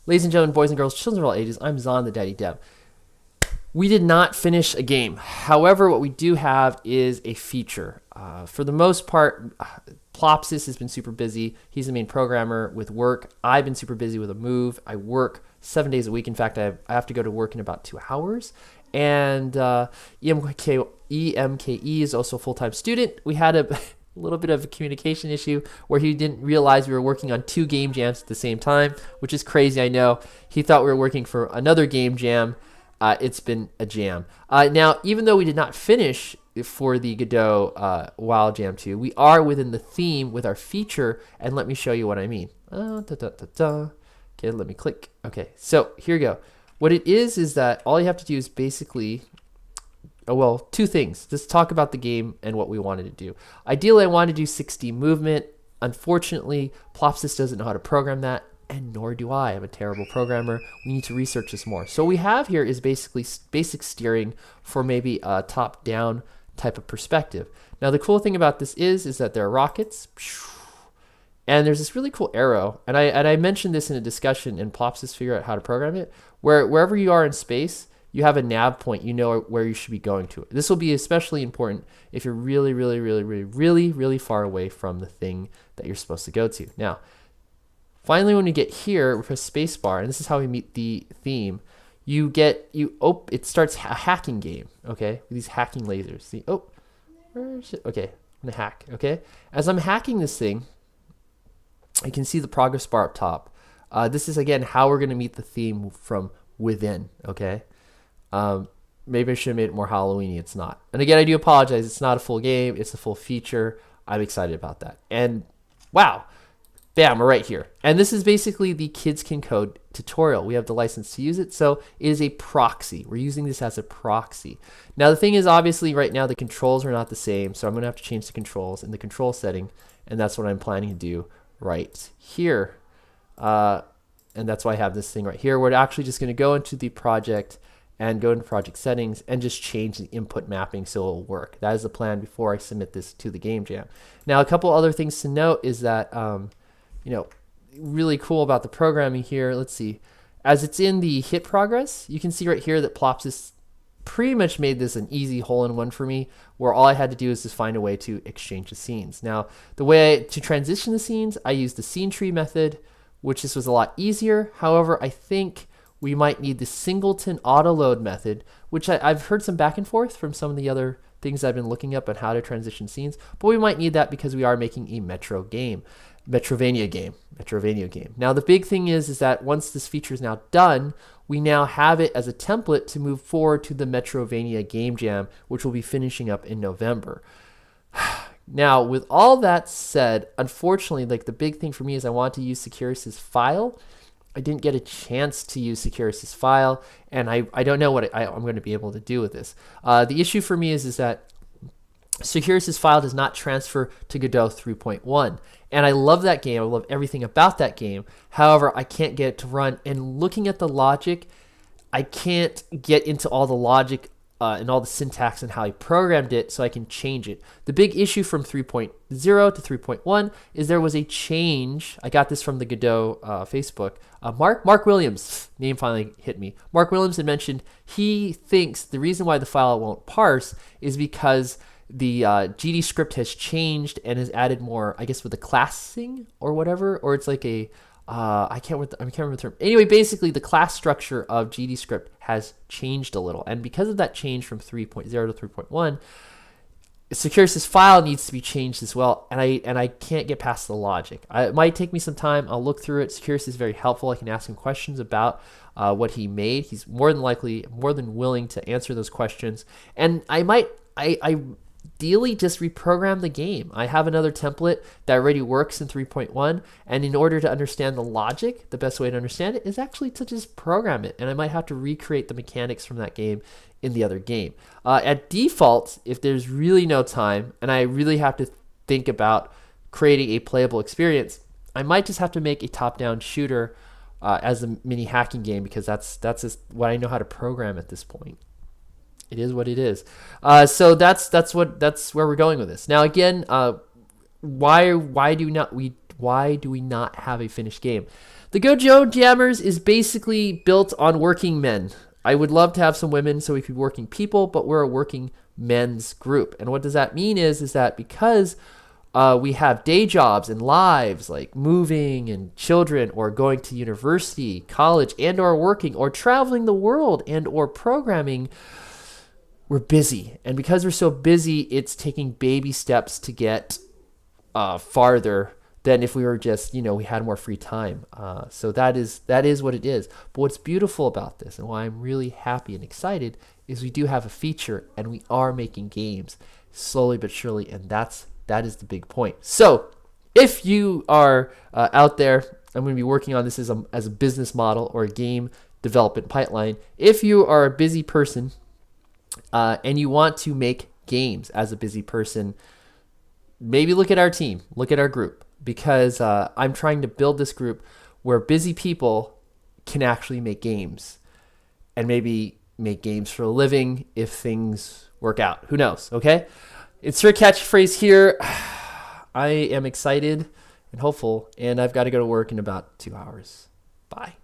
Ladies and gentlemen, boys and girls, children of all ages, I'm Zon, the Daddy Dev. We did not finish a game. However, what we do have is a feature. For the most part, Plopsis has been super busy. He's the main programmer with work. I've been super busy with a move. I work 7 days a week. In fact, I have to go to work in about 2 hours. And EMKE is also a full-time student. We had a little bit of a communication issue where he didn't realize we were working on 2 game jams at the same time, which is crazy, I know. He thought we were working for another game jam. It's been a jam. Now, even though we did not finish for the Godot Wild Jam 2, we are within the theme with our feature, and let me show you what I mean. Okay, let me click. Okay, so here we go. What it is that all you have to do is basically, well, 2 things. Let's talk about the game and what we wanted to do. Ideally, I wanted to do 6D movement. Unfortunately, Plopsis doesn't know how to program that, and nor do I. I'm a terrible programmer. We need to research this more. So what we have here is basically basic steering for maybe a top-down type of perspective. Now, the cool thing about this is that there are rockets, and there's this really cool arrow, and I mentioned this in a discussion in Plopsis Figure Out How to Program It, where wherever you are in space, you have a nav point, you know where you should be going to. This will be especially important if you're really, really, really, really, really, really far away from the thing that you're supposed to go to. Now, finally, when we get here, we press spacebar, and this is how we meet the theme. It starts a hacking game, okay? With these hacking lasers. See, where is it? Okay, I'm gonna hack, okay? As I'm hacking this thing, you can see the progress bar up top. This is, again, how we're gonna meet the theme from within, okay? Maybe I should have made it more Halloween-y. It's not. And again, I do apologize. It's not a full game. It's a full feature. I'm excited about that. And wow. Bam, we're right here. And this is basically the KidsCanCode tutorial. We have the license to use it, so it is a proxy. We're using this as a proxy. Now, the thing is, obviously, right now, the controls are not the same, so I'm going to have to change the controls in the control setting, and that's what I'm planning to do right here. And that's why I have this thing right here. We're actually just going to go into the project and go into project settings and just change the input mapping so it'll work. That is the plan before I submit this to the game jam. Now, a couple other things to note is that really cool about the programming here. Let's see. As it's in the hit progress, you can see right here that Plopsis pretty much made this an easy hole-in-one for me, where all I had to do is just find a way to exchange the scenes. Now, the way to transition the scenes, I used the scene tree method, which this was a lot easier. However, I think we might need the singleton autoload method, which I've heard some back and forth from some of the other things I've been looking up on how to transition scenes, but we might need that because we are making a Metrovania game. Now, the big thing is that once this feature is now done, we now have it as a template to move forward to the Metrovania game jam, which will be finishing up in November. Now, with all that said, unfortunately, like the big thing for me is I want to use Securus's file. I didn't get a chance to use Securus's file, and I don't know what I'm going to be able to do with this. The issue for me is that Securus's file does not transfer to Godot 3.1. And I love that game. I love everything about that game. However, I can't get it to run. And looking at the logic, I can't get into all the logic and all the syntax and how I programmed it so I can change it. The big issue from 3.0 to 3.1 is there was a change. I got this from the Godot Facebook. Mark Williams, name finally hit me. Mark Williams had mentioned he thinks the reason why the file won't parse is because the GD script has changed and has added more, I guess, with the classing or whatever, or it's like a I can't remember the term. Anyway, basically the class structure of GD script has changed a little, and because of that change from 3.0 to 3.1, Securus's file needs to be changed as well, and I can't get past the logic. It might take me some time. I'll look through it. Securus is very helpful. I can ask him questions about what he made. He's more than willing to answer those questions, and I ideally just reprogram the game. I have another template that already works in 3.1, and in order to understand the logic, the best way to understand it is actually to just program it, and I might have to recreate the mechanics from that game in the other game. At default, if there's really no time and I really have to think about creating a playable experience, I might just have to make a top-down shooter as a mini hacking game, because that's just what I know how to program at this point. It is what it is. So that's where we're going with this. Now again, why do we not have a finished game? The Godot Jammers is basically built on working men. I would love to have some women so we could be working people, but we're a working men's group. And what does that mean is that because we have day jobs and lives like moving and children or going to university, college, and or working or traveling the world and or programming, we're busy. And because we're so busy, it's taking baby steps to get farther than if we were just, we had more free time. So that is what it is. But what's beautiful about this and why I'm really happy and excited is we do have a feature and we are making games slowly but surely. And that is the big point. So if you are out there, I'm going to be working on this as a business model or a game development pipeline. If you are a busy person and you want to make games as a busy person, maybe look at our team, look at our group, because I'm trying to build this group where busy people can actually make games and maybe make games for a living if things work out. Who knows? Okay. It's your catchphrase here. I am excited and hopeful, and I've got to go to work in about 2 hours. Bye.